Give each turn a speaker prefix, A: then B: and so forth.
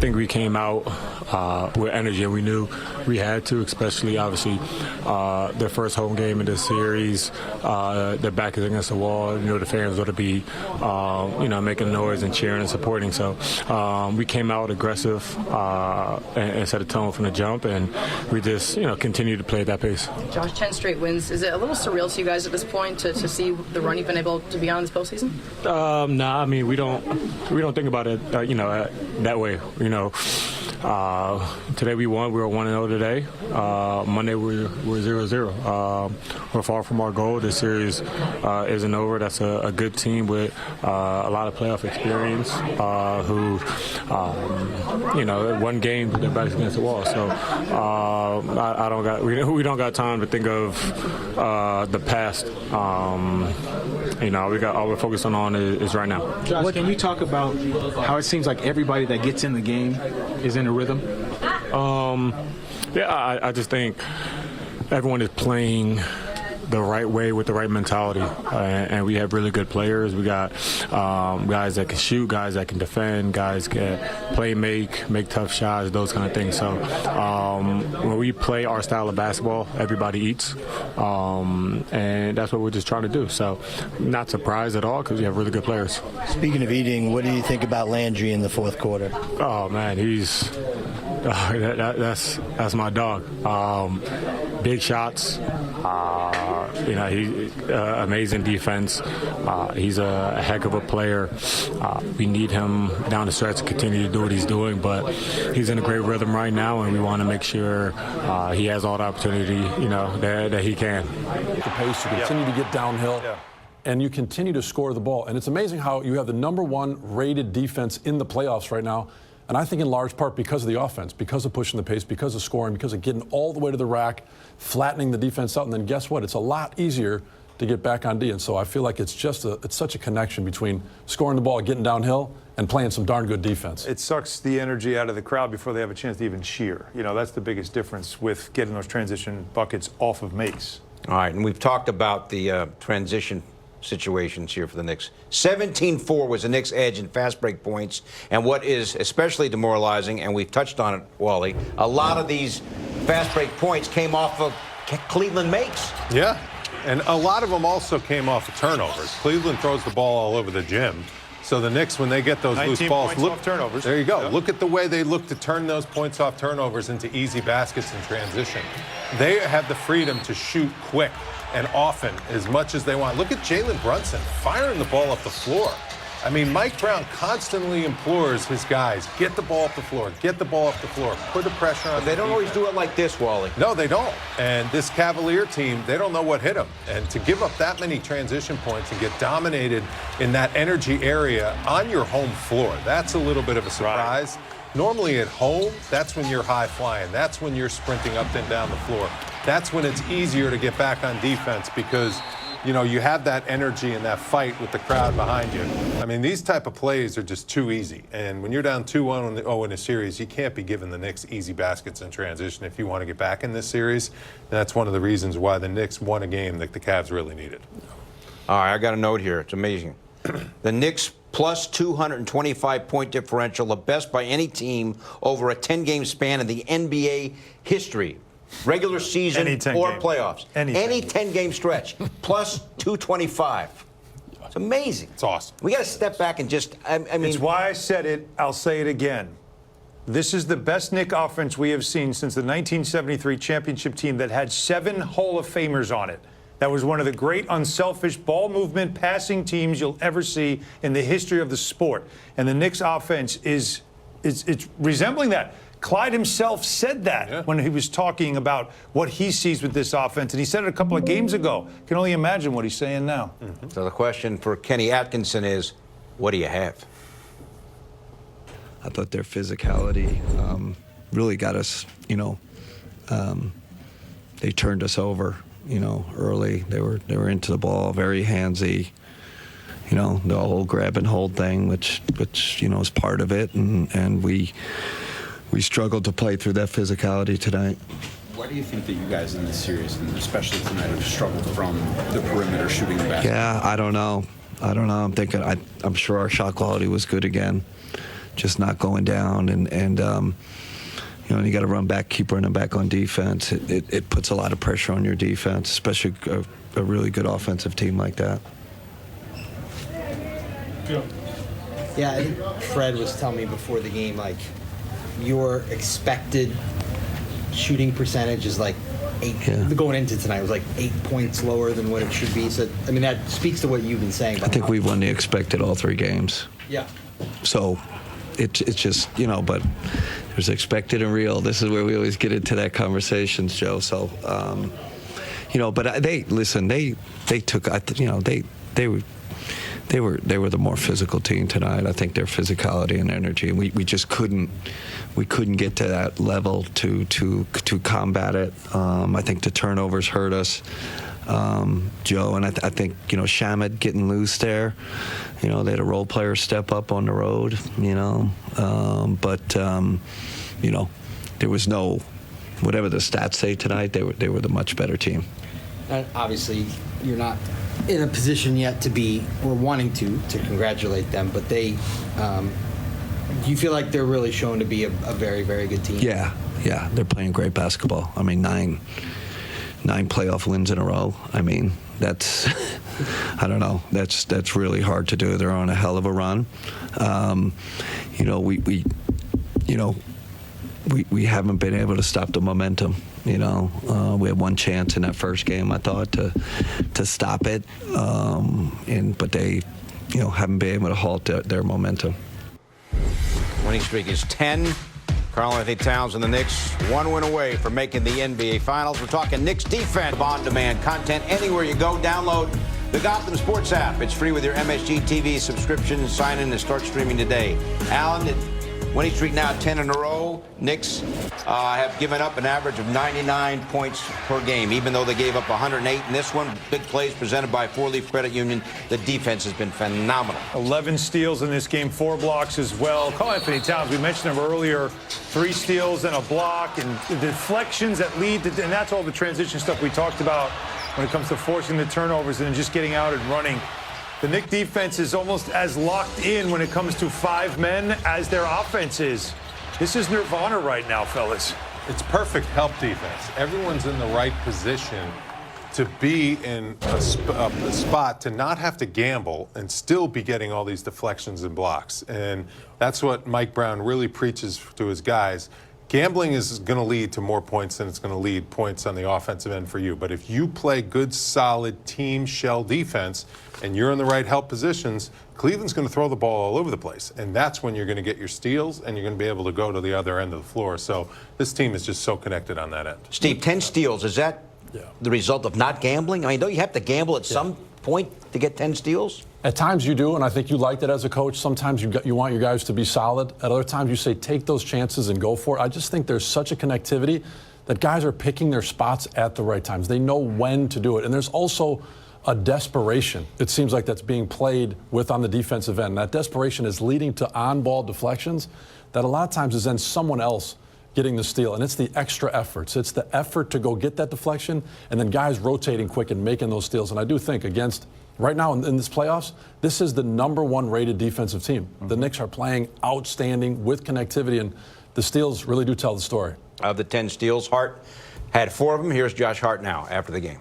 A: think we came out with energy, and we knew we had to, especially obviously their first home game in this series. Their back is against the wall. The fans ought to be, making noise and cheering and supporting. So we came out aggressive and set a tone from the jump, and we just, continue to play at that pace.
B: Josh, 10 straight wins. Is it a little surreal to you guys at this point to see the run you've been able to be on this postseason?
A: Nah, I mean we don't think about it, that way. Today we won. We were 1-0 today. Monday we're 0-0. We're far from our goal. This series isn't over. That's a good team with a lot of playoff experience. Who, one game their backs against the wall. So I don't got. We don't got time to think of the past. We got all we're focusing on is right now.
C: Josh, can you talk about how it seems like everybody that gets in the game is in a rhythm?
A: I just think everyone is playing the right way with the right mentality, and we have really good players. We got guys that can shoot, guys that can defend, guys can play, make tough shots, those kind of things. So when we play our style of basketball, everybody eats, and that's what we're just trying to do. So not surprised at all because we have really good players.
D: Speaking of eating, what do you think about Landry in the fourth quarter?
A: Oh man, he's that's my dog. Big shots. He's amazing defense. He's a heck of a player. We need him down the stretch to continue to do what he's doing, but he's in a great rhythm right now, and we want to make sure he has all the opportunity, that he can.
E: The pace, you continue to get downhill. Yeah. And you continue to score the ball. And it's amazing how you have the #1 rated defense in the playoffs right now. And I think in large part because of the offense, because of pushing the pace, because of scoring, because of getting all the way to the rack, flattening the defense out. And then guess what? It's a lot easier to get back on D. And so I feel like it's such a connection between scoring the ball, getting downhill, and playing some darn good defense.
F: It sucks the energy out of the crowd before they have a chance to even cheer. That's the biggest difference with getting those transition buckets off of Mace.
G: All right, and we've talked about the transition situations here for the Knicks. 17-4 was the Knicks' edge in fast break points, and what is especially demoralizing, and we've touched on it, Wally, a lot of these fast break points came off of Cleveland makes.
H: Yeah, and a lot of them also came off of turnovers. Cleveland throws the ball all over the gym. So the Knicks, when they get those loose balls,
F: look turnovers.
H: There you go.
F: Yep.
H: Look at the way they look to turn those points off turnovers into easy baskets in transition. They have the freedom to shoot quick and often as much as they want. Look at Jalen Brunson firing the ball up the floor. I mean, Mike Brown constantly implores his guys, get the ball up the floor, get the ball up the floor, put the pressure on.
G: But they don't always do it like this, Wally.
H: No, they don't. And this Cavalier team, they don't know what hit them. And to give up that many transition points and get dominated in that energy area on your home floor, that's a little bit of a surprise. Right. Normally at home, that's when you're high flying. That's when you're sprinting up and down the floor. That's when it's easier to get back on defense because you have that energy and that fight with the crowd behind you. I mean, these type of plays are just too easy. And when you're down 2-1 in a series, you can't be giving the Knicks easy baskets in transition if you want to get back in this series. And that's one of the reasons why the Knicks won a game that the Cavs really needed.
G: All right, I got a note here. It's amazing. The Knicks plus 225-point differential, the best by any team over a 10-game span in the NBA history. Regular season or playoffs. Any 10-game stretch. Plus 225. It's amazing.
H: It's awesome.
G: We got to step back and just, I mean.
F: It's why I said it. I'll say it again. This is the best Knick offense we have seen since the 1973 championship team that had 7 Hall of Famers on it. That was one of the great unselfish ball movement passing teams you'll ever see in the history of the sport. And the Knicks offense is resembling that. Clyde himself said that when he was talking about what he sees with this offense. And he said it a couple of games ago. Can only imagine what he's saying now.
G: Mm-hmm. So the question for Kenny Atkinson is, what do you have?
I: I thought their physicality really got us, they turned us over, early. They were into the ball, very handsy. The whole grab and hold thing, which is part of it. And we struggled to play through that physicality tonight.
J: Why do you think that you guys in this series, and especially tonight, have struggled from the perimeter shooting the basket?
I: Yeah, I don't know. I'm sure our shot quality was good again. just not going down, and you know, you got to run back, keep running back on defense. It puts a lot of pressure on your defense, especially a really good offensive team like that.
K: Yeah, I think Fred was telling me before the game, like, your expected shooting percentage is like 8, going into tonight was like 8 points lower than what it should be. So, I mean, that speaks to what you've been saying.
I: I think we won the expected all 3 games.
K: Yeah.
I: So it's just, you know, but there's expected and real. This is where we always get into that conversation, Joe. So, you know, but they took, you know, they were the more physical team tonight. I think their physicality and energy, and we just couldn't get to that level to combat it. I think the turnovers hurt us, Joe, and I think, you know, Shamed getting loose there. You know, they had a role player step up on the road. You know, but you know, there was no, whatever the stats say tonight, they were the much better team.
K: And obviously, you're not in a position yet to be, or wanting to congratulate them, but they, do you feel like they're really shown to be a very, very good team?
I: Yeah, they're playing great basketball. I mean, nine playoff wins in a row. I mean, that's, I don't know, that's really hard to do. They're on a hell of a run. You know, we haven't been able to stop the momentum. You know, we had one chance in that first game, I thought, to stop it, but they, you know, haven't been able to halt their momentum.
G: Winning streak is 10. Karl-Anthony Towns and the Knicks 1 win away from making the NBA Finals. We're talking Knicks defense, on-demand content anywhere you go. Download the Gotham Sports app. It's free with your MSG TV subscription. Sign in and start streaming today. Alan, winning streak now 10 in a row. Knicks have given up an average of 99 points per game, even though they gave up 108 in this one. Big plays presented by Four Leaf Credit Union. The defense has been phenomenal.
F: 11 steals in this game, 4 blocks as well. Karl-Anthony Towns, we mentioned him earlier, 3 steals and a block, and the deflections that lead to, and that's all the transition stuff we talked about when it comes to forcing the turnovers and just getting out and running. The Knicks defense is almost as locked in when it comes to 5 men as their offense is. This is nirvana right now, fellas.
H: It's perfect help defense. Everyone's in the right position to be in a spot to not have to gamble and still be getting all these deflections and blocks. And that's what Mike Brown really preaches to his guys. Gambling is going to lead to more points than it's going to lead points on the offensive end for you. But if you play good, solid team shell defense and you're in the right help positions, Cleveland's going to throw the ball all over the place. And that's when you're going to get your steals and you're going to be able to go to the other end of the floor. So this team is just so connected on that end.
G: Steve, 10 steals, is that the result of not gambling? I mean, don't you have to gamble at some point to get 10 steals?
E: At times you do, and I think you liked it as a coach. Sometimes you want your guys to be solid. At other times you say take those chances and go for it. I just think there's such a connectivity that guys are picking their spots at the right times. They know when to do it. And there's also a desperation, it seems like, that's being played with on the defensive end. That desperation is leading to on-ball deflections that a lot of times is then someone else getting the steal. And it's the extra efforts. It's the effort to go get that deflection and then guys rotating quick and making those steals. And I do think against, right now in this playoffs, this is the #1 rated defensive team. The Knicks are playing outstanding with connectivity, and the steals really do tell the story.
G: Of the 10 steals, Hart had 4 of them. Here's Josh Hart now after the game.